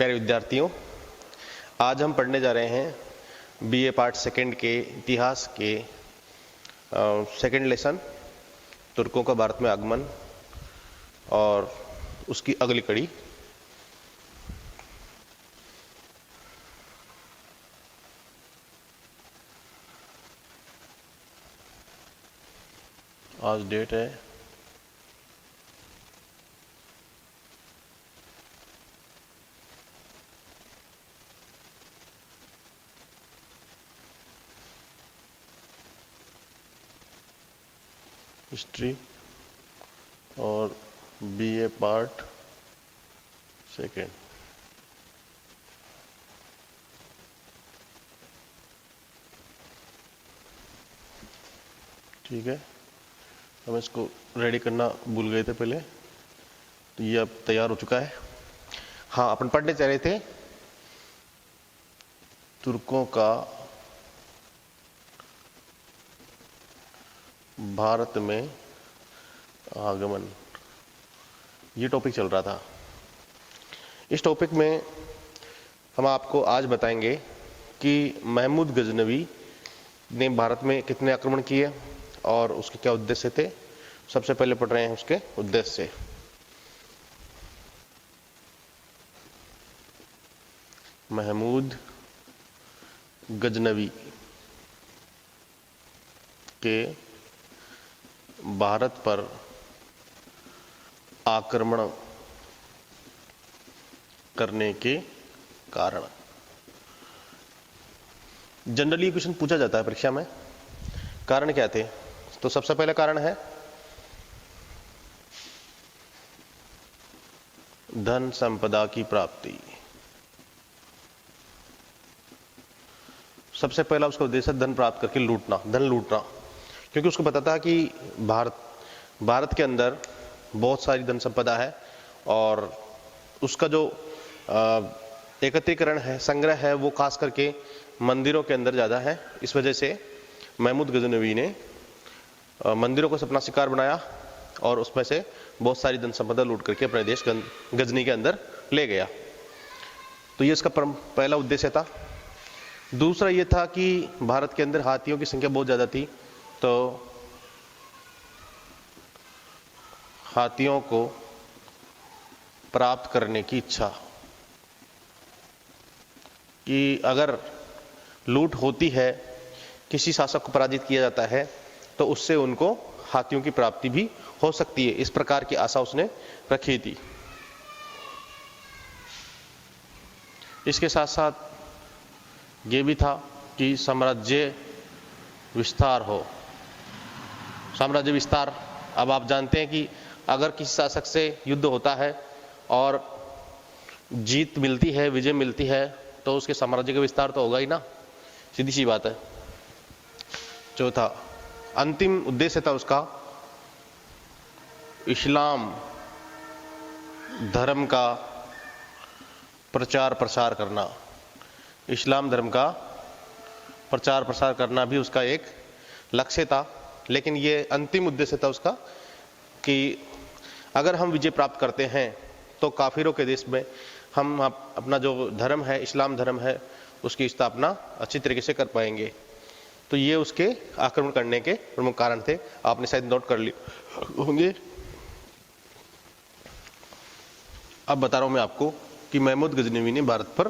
प्यारे विद्यार्थियों, आज हम पढ़ने जा रहे हैं बीए पार्ट सेकंड के इतिहास के सेकंड लेसन तुर्कों का भारत में आगमन और उसकी अगली कड़ी। आज डेट है 'हिस्ट्री' और बीए पार्ट सेकेंड। ठीक है, हम इसको रेडी करना भूल गए थे पहले, तो ये अब तैयार हो चुका है। हाँ, अपन पढ़ने चाह रहे थे तुर्कों का भारत में आगमन, ये टॉपिक चल रहा था। इस टॉपिक में हम आपको आज बताएंगे कि महमूद गजनवी ने भारत में कितने आक्रमण किए और उसके क्या उद्देश्य थे। सबसे पहले पढ़ रहे हैं उसके उद्देश्य। महमूद गजनवी के भारत पर आक्रमण करने के कारण। जनरली क्वेश्चन पूछा जाता है परीक्षा में, कारण क्या थे? तो सबसे पहला कारण है धन संपदा की प्राप्ति। सबसे पहला उसका उद्देश्य धन प्राप्त करके लूटना, धन लूटना, क्योंकि उसको पता था कि भारत के अंदर बहुत सारी धन संपदा है और उसका जो एकत्रीकरण है, संग्रह है, वो खास करके मंदिरों के अंदर ज्यादा है। इस वजह से महमूद गजनवी ने मंदिरों को अपना शिकार बनाया और उसमें से बहुत सारी धन संपदा लूट करके अपने देश गजनी के अंदर ले गया। तो ये इसका पहला उद्देश्य था। दूसरा ये था कि भारत के अंदर हाथियों की संख्या बहुत ज्यादा थी, तो हाथियों को प्राप्त करने की इच्छा कि अगर लूट होती है, किसी शासक को पराजित किया जाता है, तो उससे उनको हाथियों की प्राप्ति भी हो सकती है। इस प्रकार की आशा उसने रखी थी। इसके साथ साथ ये भी था कि साम्राज्य विस्तार हो। साम्राज्य विस्तार, अब आप जानते हैं कि अगर किसी शासक से युद्ध होता है और जीत मिलती है, विजय मिलती है, तो उसके साम्राज्य का विस्तार तो होगा ही ना, सीधी सी बात है। चौथा अंतिम उद्देश्य था उसका इस्लाम धर्म का प्रचार प्रसार करना। इस्लाम धर्म का प्रचार प्रसार करना भी उसका एक लक्ष्य था। लेकिन ये अंतिम उद्देश्य था उसका कि अगर हम विजय प्राप्त करते हैं तो काफिरों के देश में हम अपना जो धर्म है, इस्लाम धर्म है, उसकी स्थापना अच्छी तरीके से कर पाएंगे। तो ये उसके आक्रमण करने के प्रमुख कारण थे। आपने शायद नोट कर लिए होंगे। अब बता रहा हूं मैं आपको कि महमूद गजनवी ने भारत पर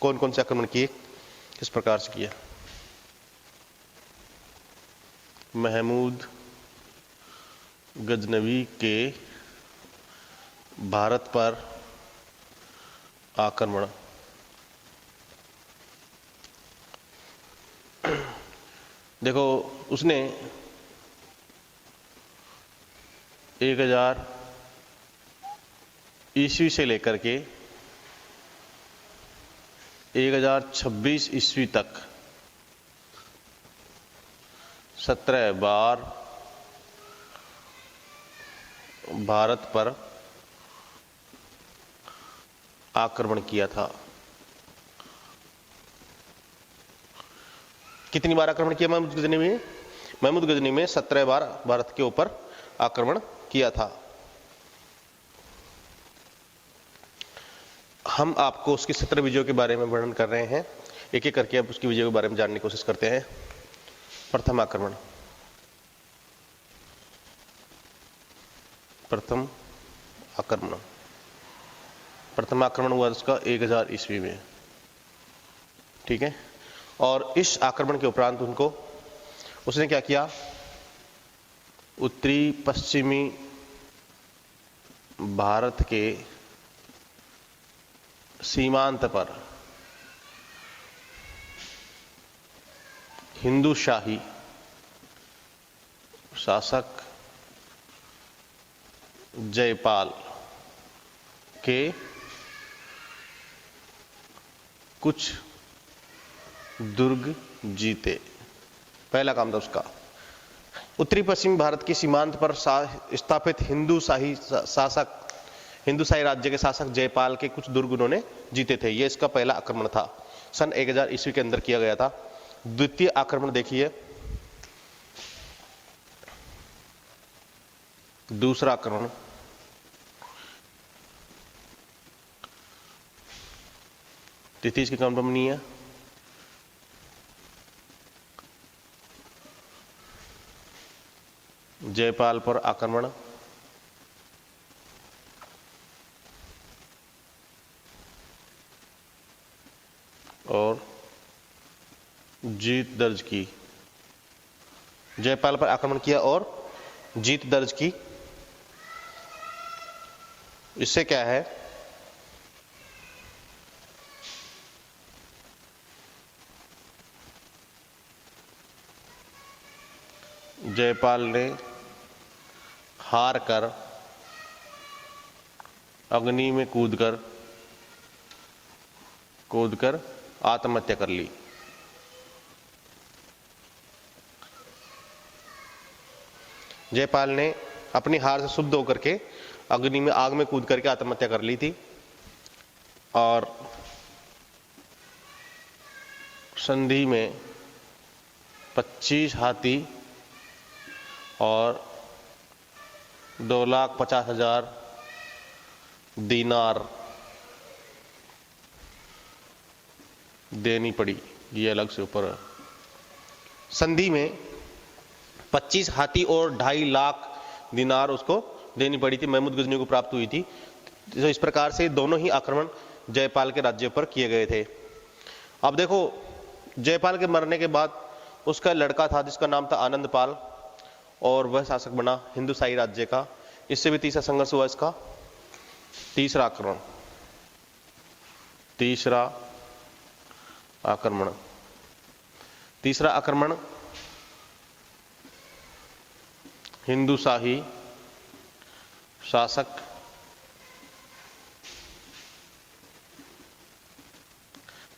कौन कौन से आक्रमण किए, किस प्रकार से किया। महमूद गजनवी के भारत पर आक्रमण। देखो, उसने 1000 ईस्वी से लेकर के 1026 ईस्वी तक 17 बार भारत पर आक्रमण किया था। कितनी बार आक्रमण किया महमूद गजनवी ने? महमूद गजनवी में 17 बार भारत के ऊपर आक्रमण किया था। हम आपको उसकी 17 विजयों के बारे में वर्णन कर रहे हैं। एक एक करके अब उसकी विजयों के बारे में जानने की कोशिश करते हैं। प्रथम आक्रमण प्रथम आक्रमण हुआ उसका 1000 ईस्वी में, ठीक है। और इस आक्रमण के उपरांत उसने क्या किया, उत्तरी पश्चिमी भारत के सीमांत पर हिंदू शाही शासक जयपाल के कुछ दुर्ग जीते। पहला काम था उसका। उत्तरी पश्चिमी भारत की सीमांत पर स्थापित हिंदू शाही राज्य के शासक जयपाल के कुछ दुर्ग उन्होंने जीते थे। यह इसका पहला आक्रमण था, सन 1000 ईस्वी के अंदर किया गया था। द्वितीय आक्रमण देखिए, दूसरा आक्रमण तिथि इसकी कंफर्म नहीं है। जयपाल पर आक्रमण, और जीत दर्ज की। जयपाल पर आक्रमण किया और जीत दर्ज की। इससे क्या है, जयपाल ने हार कर अग्नि में कूदकर आत्महत्या कर ली। जयपाल ने अपनी हार से शुद्ध होकर के अग्नि में आग में कूद करके आत्महत्या कर ली थी। और संधि में 25 हाथी और 2,50,000 दीनार देनी पड़ी। ये अलग से ऊपर है। संधि में 25 हाथी और 2.5 लाख दीनार उसको देनी पड़ी थी, महमूद गजनी को प्राप्त हुई थी। तो इस प्रकार से दोनों ही आक्रमण जयपाल के राज्य पर किए गए थे। अब देखो, जयपाल के मरने के बाद उसका लड़का था जिसका नाम था आनंदपाल, और वह शासक बना हिंदू शाही राज्य का। इससे भी तीसरा संघर्ष हुआ इसका। तीसरा आक्रमण हिंदू शाही शासक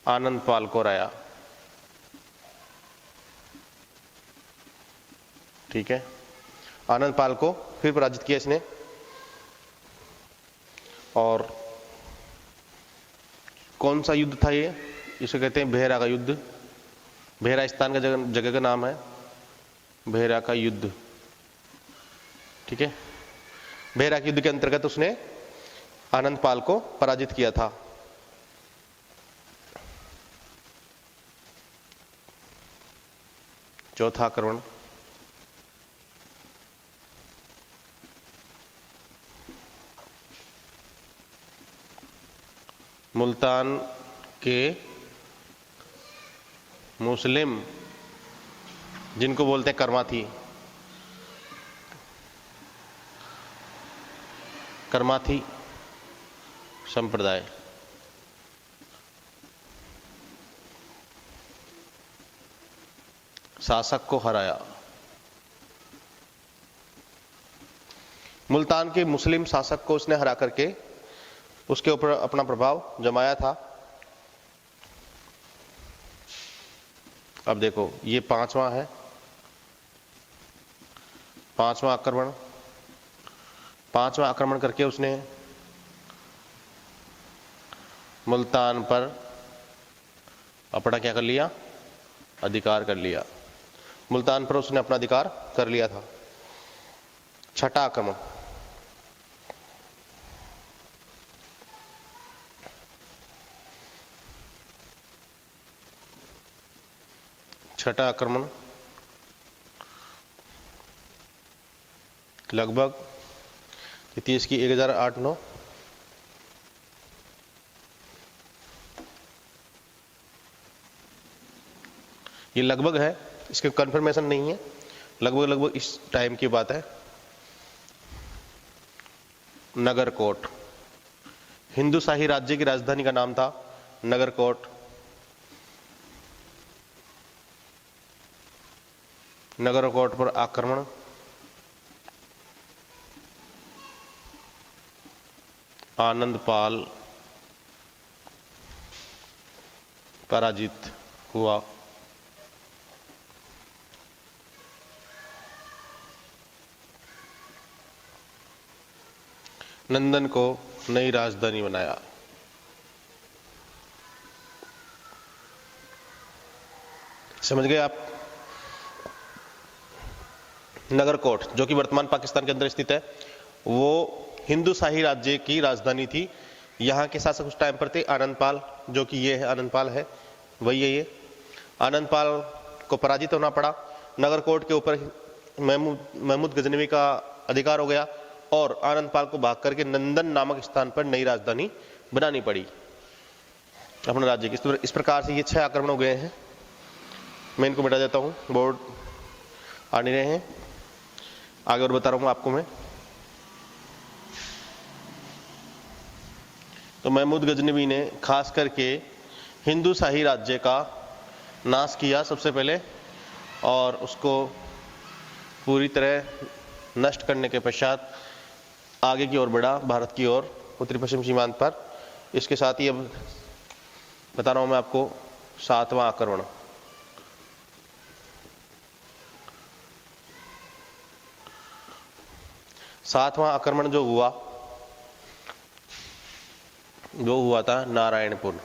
आनंदपाल को हराया, ठीक है। आनंदपाल को फिर पराजित किया इसने। और कौन सा युद्ध था ये, इसे कहते हैं भेरा का युद्ध। भेरा स्थान का जगह का नाम है, भेरा का युद्ध, ठीक है। भेरा के युद्ध के अंतर्गत उसने आनंदपाल को पराजित किया था। चौथा आक्रमण मुल्तान के मुस्लिम, जिनको बोलते हैं कर्माथी संप्रदाय, शासक को हराया। मुल्तान के मुस्लिम शासक को उसने हरा करके उसके ऊपर अपना प्रभाव जमाया था। अब देखो, ये पांचवा है, पांचवा आक्रमण करके उसने मुल्तान पर अपना क्या कर लिया, अधिकार कर लिया। मुल्तान पर उसने अपना अधिकार कर लिया था। छठा आक्रमण छठा आक्रमण लगभग 30 की 1008-9, ये लगभग है, इसके कंफर्मेशन नहीं है, लगभग इस टाइम की बात है। नगरकोट, हिंदू शाही राज्य की राजधानी का नाम था नगरकोट। नगरकोट पर आक्रमण आनंदपाल पराजित हुआ। नंदन को नई राजधानी बनाया। समझ गए आप? नगरकोट जो कि वर्तमान पाकिस्तान के अंदर स्थित है, वो हिंदू शाही राज्य की राजधानी थी। यहाँ के शासक उस टाइम पर थे आनंदपाल, जो कि ये है आनंदपाल है, वही है ये। आनंदपाल को पराजित होना पड़ा। नगरकोट के ऊपर महमूद गजनवी का अधिकार हो गया और आनंदपाल को भाग करके नंदन नामक स्थान पर नई राजधानी बनानी पड़ी अपने राज्य की। इस प्रकार से ये 6 आक्रमण हो गए हैं। मैं इनको मिटा देता हूँ, बोर्ड आ नहीं रहे हैं, आगे और बता रहा हूँ आपको मैं। तो महमूद गजनवी ने खास करके हिंदू शाही राज्य का नाश किया सबसे पहले, और उसको पूरी तरह नष्ट करने के पश्चात आगे की ओर बढ़ा, भारत की ओर, उत्तरी पश्चिम सीमांत पर। इसके साथ ही अब बता रहा हूं मैं आपको 7वां आक्रमण। सातवां आक्रमण जो हुआ था नारायणपुर।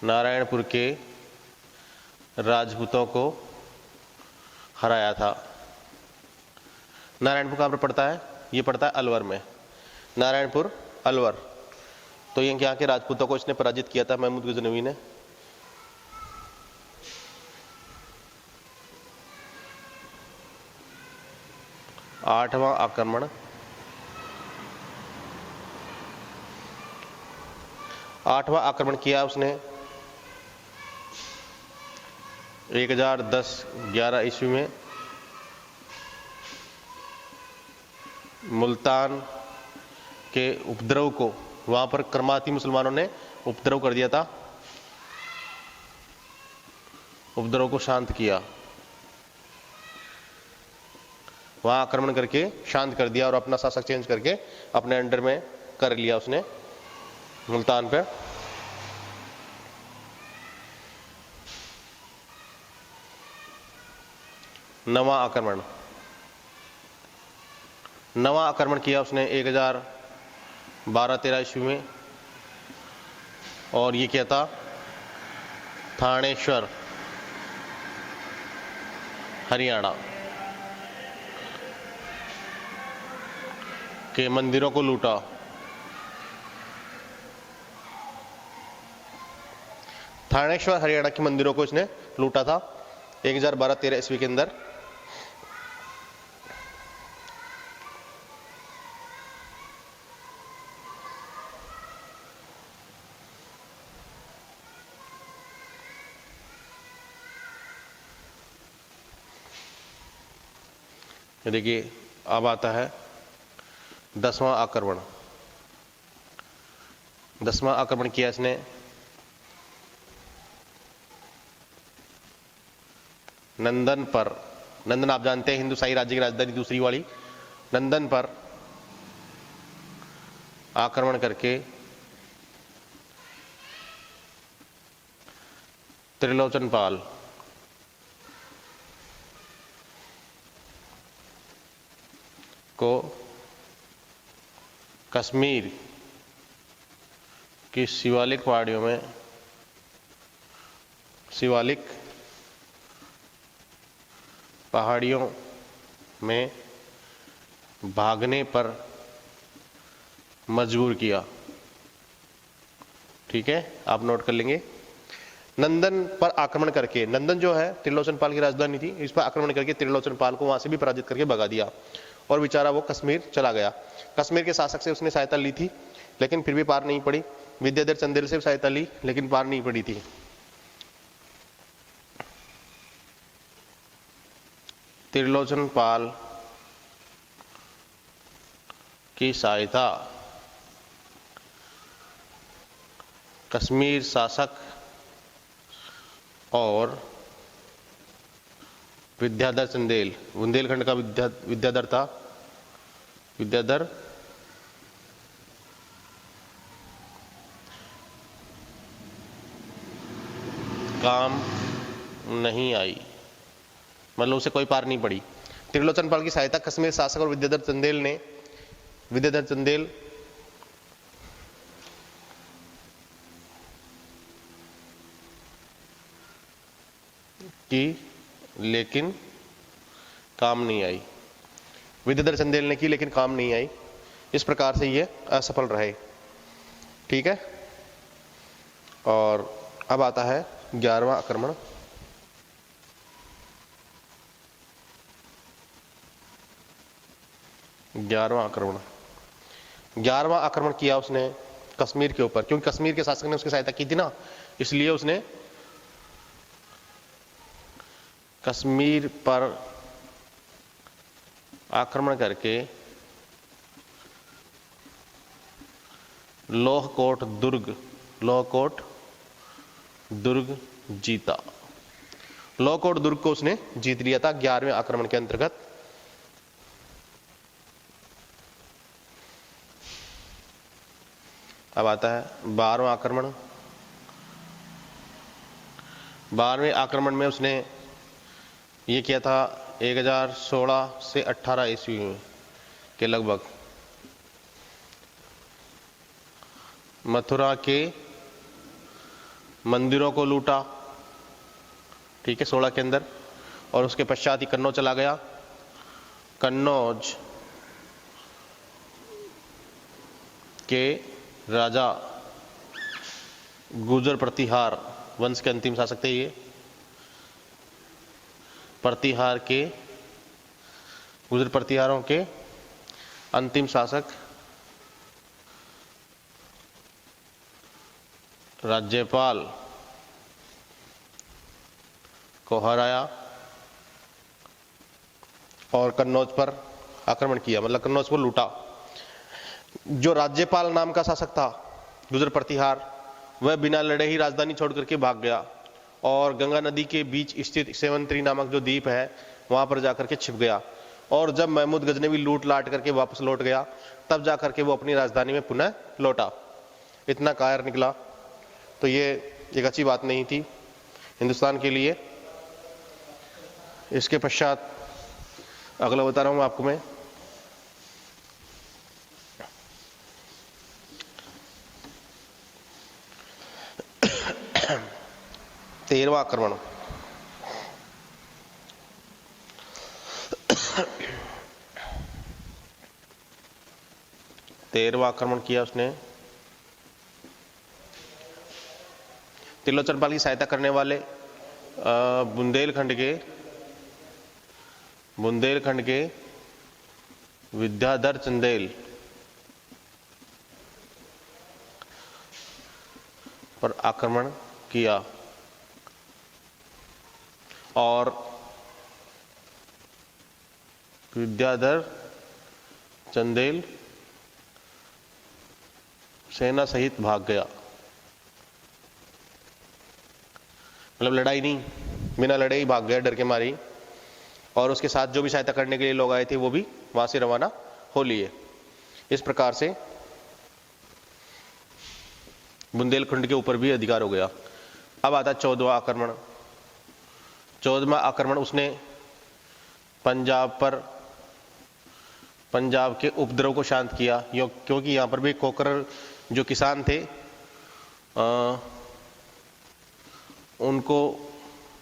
नारायणपुर के राजपूतों को हराया था। नारायणपुर कहां पर पड़ता है? ये पड़ता है अलवर में। नारायणपुर अलवर। तो ये यहाँ के राजपूतों को इसने पराजित किया था महमूद गजनवी ने। आठवां आक्रमण। आठवां आक्रमण किया उसने 1010-11 ईस्वी में मुल्तान के उपद्रव को, वहां पर कर्माती मुसलमानों ने उपद्रव कर दिया था, उपद्रव को शांत किया, वहां आक्रमण करके शांत कर दिया और अपना शासक चेंज करके अपने अंडर में कर लिया उसने मुल्तान पे। नवां आक्रमण। नवां आक्रमण किया उसने 1012-13 ईस्वी में, और ये क्या था? थानेश्वर हरियाणा के मंदिरों को लूटा। थानेश्वर हरियाणा के मंदिरों को इसने लूटा था 1012-13 ईस्वी के अंदर। देखिए अब आता है 10वां आक्रमण। 10वां आक्रमण किया इसने नंदन पर। नंदन आप जानते हैं हिंदू शाही राज्य की राजधानी दूसरी वाली। नंदन पर आक्रमण करके त्रिलोचनपाल को कश्मीर की शिवालिक पहाड़ियों में, शिवालिक पहाड़ियों में भागने पर मजबूर किया। ठीक है, आप नोट कर लेंगे। नंदन पर आक्रमण करके, नंदन जो है त्रिलोचन पाल की राजधानी थी, इस पर आक्रमण करके त्रिलोचन पाल को वहां से भी पराजित करके भगा दिया और बेचारा वो कश्मीर चला गया। कश्मीर के शासक से उसने सहायता ली थी लेकिन फिर भी पार नहीं पड़ी। विद्याधर चंदेल से भी सहायता ली लेकिन पार नहीं पड़ी थी। त्रिलोचन पाल की सहायता कश्मीर शासक और विद्याधर चंदेल, बुंदेलखंड का विद्याधर था, विद्याधर काम नहीं आई, मतलब उसे कोई पार नहीं पड़ी। त्रिलोचन पाल की सहायता कश्मीर शासक और विद्याधर चंदेल की लेकिन काम नहीं आई। विद्याधर चंदेल ने की लेकिन काम नहीं आई। इस प्रकार से ये असफल रहे। ठीक है, और अब आता है 11वां आक्रमण। 11वां आक्रमण किया उसने कश्मीर के ऊपर, क्योंकि कश्मीर के शासक ने उसकी सहायता की थी ना, इसलिए उसने कश्मीर पर आक्रमण करके लोहकोट दुर्ग जीता। लोहकोट दुर्ग को उसने जीत लिया था 11वें आक्रमण के अंतर्गत। अब आता है 12वां आक्रमण। 12वें आक्रमण में उसने ये किया था 1016 से 18 ईस्वी के लगभग। मथुरा के मंदिरों को लूटा, ठीक है, 16 के अंदर, और उसके पश्चात ही कन्नौज चला गया। कन्नौज के राजा गुर्जर प्रतिहार वंश के अंतिम शासक थे। ये प्रतिहार के, गुर्जर प्रतिहारों के अंतिम शासक राज्यपाल को हराया और कन्नौज पर आक्रमण किया, मतलब कन्नौज को लूटा। जो राज्यपाल नाम का शासक था गुर्जर प्रतिहार, वह बिना लड़े ही राजधानी छोड़ करके भाग गया और गंगा नदी के बीच स्थित सेवंतरी नामक जो द्वीप है वहां पर जाकर के छिप गया। और जब महमूद गजनवी लूट लाट करके वापस लौट गया, तब जाकर के वो अपनी राजधानी में पुनः लौटा। इतना कायर निकला, तो ये एक अच्छी बात नहीं थी हिंदुस्तान के लिए। इसके पश्चात अगला बता रहा हूं आपको मैं। तेरहवां आक्रमण। 13वां आक्रमण किया उसने त्रिलोचन पाल की सहायता करने वाले बुंदेलखंड के विद्याधर चंदेल पर आक्रमण किया और विद्याधर चंदेल सेना सहित भाग गया। मतलब लड़ाई नहीं, बिना लड़े ही भाग गया डर के मारे ही। और उसके साथ जो भी सहायता करने के लिए लोग आए थे वो भी वहां से रवाना हो लिए। इस प्रकार से बुंदेलखंड के ऊपर भी अधिकार हो गया। अब आता 14वां आक्रमण। 14वां आक्रमण उसने पंजाब के उपद्रव को शांत किया, क्योंकि यहां पर भी कोकर जो किसान थे उनको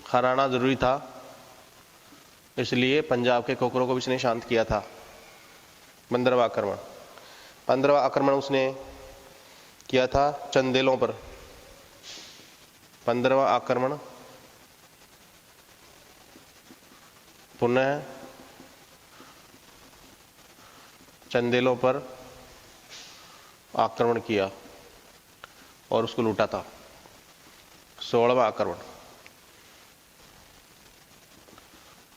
हराना जरूरी था, इसलिए पंजाब के कोकरों को भी इसने शांत किया था। 15वां आक्रमण। 15वां आक्रमण उसने किया था चंदेलों पर। 15वां आक्रमण पुनः चंदेलों पर आक्रमण किया और उसको लूटा था। 16वां आक्रमण,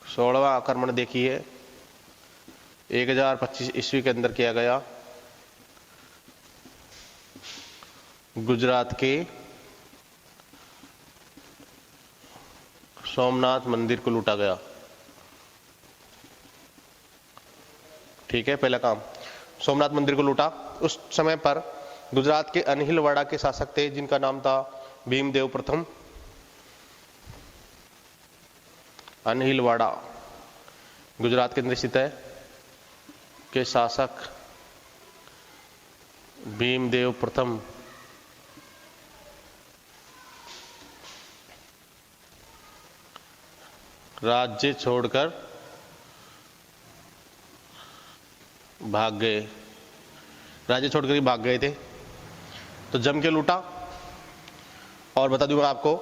16वां आक्रमण देखिए 1025 ईस्वी के अंदर किया गया। गुजरात के सोमनाथ मंदिर को लूटा गया। ठीक है, पहला काम सोमनाथ मंदिर को लूटा। उस समय पर गुजरात के अनहिलवाड़ा के शासक थे जिनका नाम था भीमदेव प्रथम। अनहिलवाड़ा गुजरात के अंदर स्थित है, के शासक भीमदेव प्रथम राज्य छोड़कर भाग गए। राज्य छोड़कर ही भाग गए थे, तो जम के लूटा। और बता दूंगा आपको,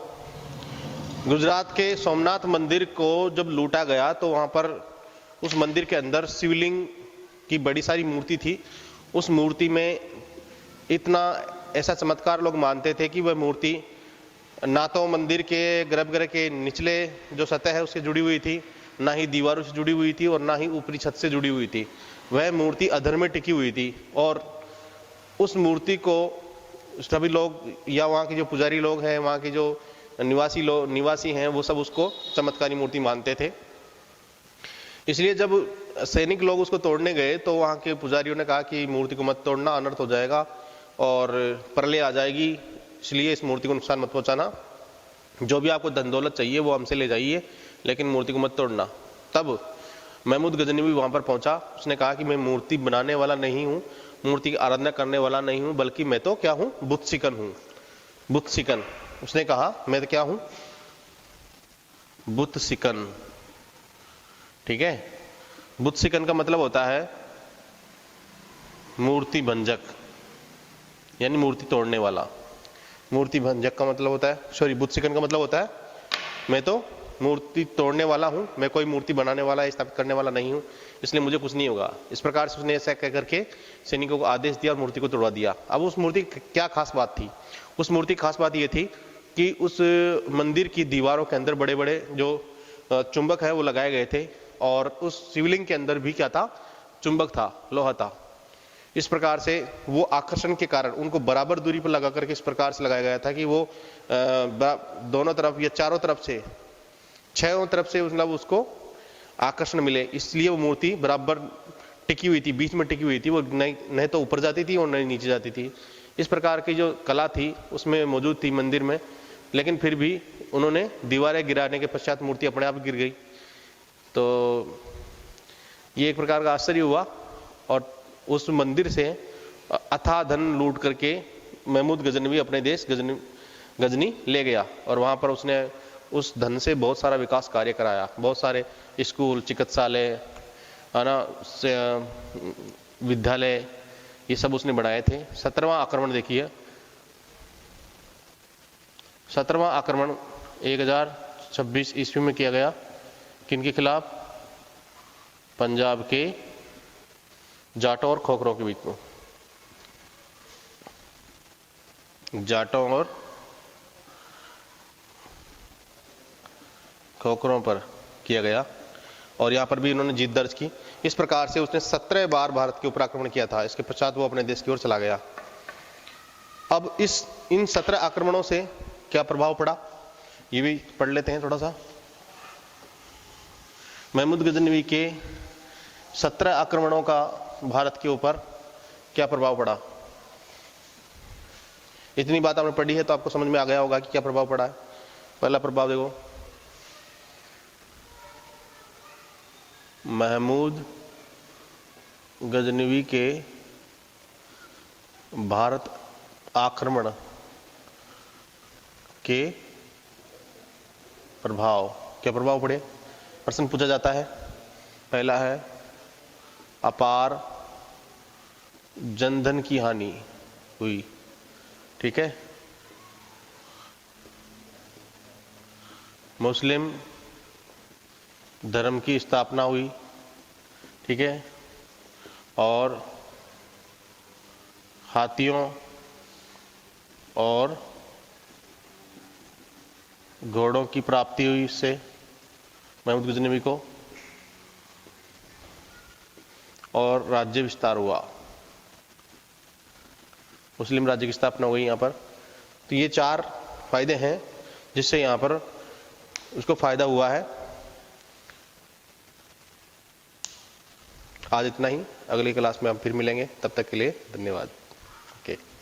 गुजरात के सोमनाथ मंदिर को जब लूटा गया तो वहां पर उस मंदिर के अंदर शिवलिंग की बड़ी सारी मूर्ति थी। उस मूर्ति में इतना ऐसा चमत्कार लोग मानते थे कि वह मूर्ति ना तो मंदिर के गर्भगृह के निचले जो सतह है उससे जुड़ी हुई थी, ना ही दीवारों से जुड़ी हुई थी और ना ही ऊपरी छत से जुड़ी हुई थी। वह मूर्ति अधर में टिकी हुई थी और उस मूर्ति को सभी लोग या वहाँ के जो पुजारी लोग हैं, वहाँ के जो निवासी हैं, वो सब उसको चमत्कारी मूर्ति मानते थे। इसलिए जब सैनिक लोग उसको तोड़ने गए तो वहाँ के पुजारियों ने कहा कि मूर्ति को मत तोड़ना, अनर्थ हो जाएगा और प्रलय आ जाएगी, इसलिए इस मूर्ति को नुकसान मत पहुंचाना। जो भी आपको धन दौलत चाहिए वो हमसे ले जाइए, लेकिन मूर्ति को मत तोड़ना। तब महमूद गजनवी वहां पर पहुंचा। उसने कहा कि मैं मूर्ति बनाने वाला नहीं हूं, मूर्ति की आराधना करने वाला नहीं हूं, बल्कि मैं तो क्या हूं, बुत सिकन हूं। बुत सिकन, उसने कहा मैं तो क्या हूं, बुत सिकन। ठीक है, बुत सिकन का मतलब होता है मूर्ति भंजक, यानी मूर्ति तोड़ने वाला। मूर्ति भंजक का मतलब होता है, सॉरी, बुत सिकन का मतलब होता है मैं तो मूर्ति तोड़ने वाला हूं, मैं कोई मूर्ति बनाने वाला, स्थापित करने वाला नहीं हूं, इसलिए मुझे कुछ नहीं होगा। इस प्रकार से उसने ऐसा कह करके सैनिकों को आदेश दिया और मूर्ति को तोड़वा दिया। अब उस मूर्ति की क्या खास बात थी? उस मूर्ति की खास बात यह थी कि उस मंदिर की दीवारों के अंदर बड़े बड़े जो चुंबक है वो लगाए गए थे और उस शिवलिंग के अंदर भी क्या था, चुंबक था, लोहा था। इस प्रकार से वो आकर्षण के कारण उनको बराबर दूरी पर लगा करके इस प्रकार से लगाया गया था कि वो दोनों तरफ या चारों तरफ से, छहों तरफ से मतलब उसको आकर्षण मिले, इसलिए वो मूर्ति बराबर टिकी हुई थी, बीच में टिकी हुई थी। वो नहीं तो ऊपर जाती थी और नहीं नीचे जाती थी। इस प्रकार की जो कला थी उसमें मौजूद थी मंदिर में, लेकिन फिर भी उन्होंने दीवारें गिराने के पश्चात मूर्ति अपने आप गिर गई। तो ये एक प्रकार का आश्चर्य हुआ और उस मंदिर से अथाह धन लूट करके महमूद गजनवी अपने देश गजनी ले गया और वहां पर उसने उस धन से बहुत सारा विकास कार्य कराया। बहुत सारे स्कूल, चिकित्सालय, है ना, विद्यालय, ये सब उसने बनाए थे। 17वां आक्रमण देखिए, 17वां आक्रमण 1026 ईस्वी में किया गया। किनके खिलाफ? पंजाब के जाटों और खोखरों के बीच में। जाटों और खोखरों पर किया गया और यहां पर भी उन्होंने जीत दर्ज की। इस प्रकार से उसने 17 बार भारत के ऊपर आक्रमण किया था। इसके पश्चात वो अपने देश की ओर चला गया। अब इन 17 आक्रमणों से क्या प्रभाव पड़ा, ये भी पढ़ लेते हैं थोड़ा सा। महमूद गजनवी के 17 आक्रमणों का भारत के ऊपर क्या प्रभाव पड़ा? इतनी बात आपने पढ़ी है तो आपको समझ में आ गया होगा कि क्या प्रभाव पड़ा है। पहला प्रभाव देखो, महमूद गजनवी के भारत आक्रमण के प्रभाव, क्या प्रभाव पड़े? प्रश्न पूछा जाता है। पहला है अपार जनधन की हानि हुई। ठीक है, मुस्लिम धर्म की स्थापना हुई, ठीक है, और हाथियों और घोड़ों की प्राप्ति हुई इससे महमूद गजनवी को, और राज्य विस्तार हुआ, मुस्लिम राज्य की स्थापना हुई यहाँ पर। तो ये 4 फायदे हैं जिससे यहाँ पर उसको फायदा हुआ है। आज इतना ही, अगली क्लास में हम फिर मिलेंगे, तब तक के लिए धन्यवाद। ओके।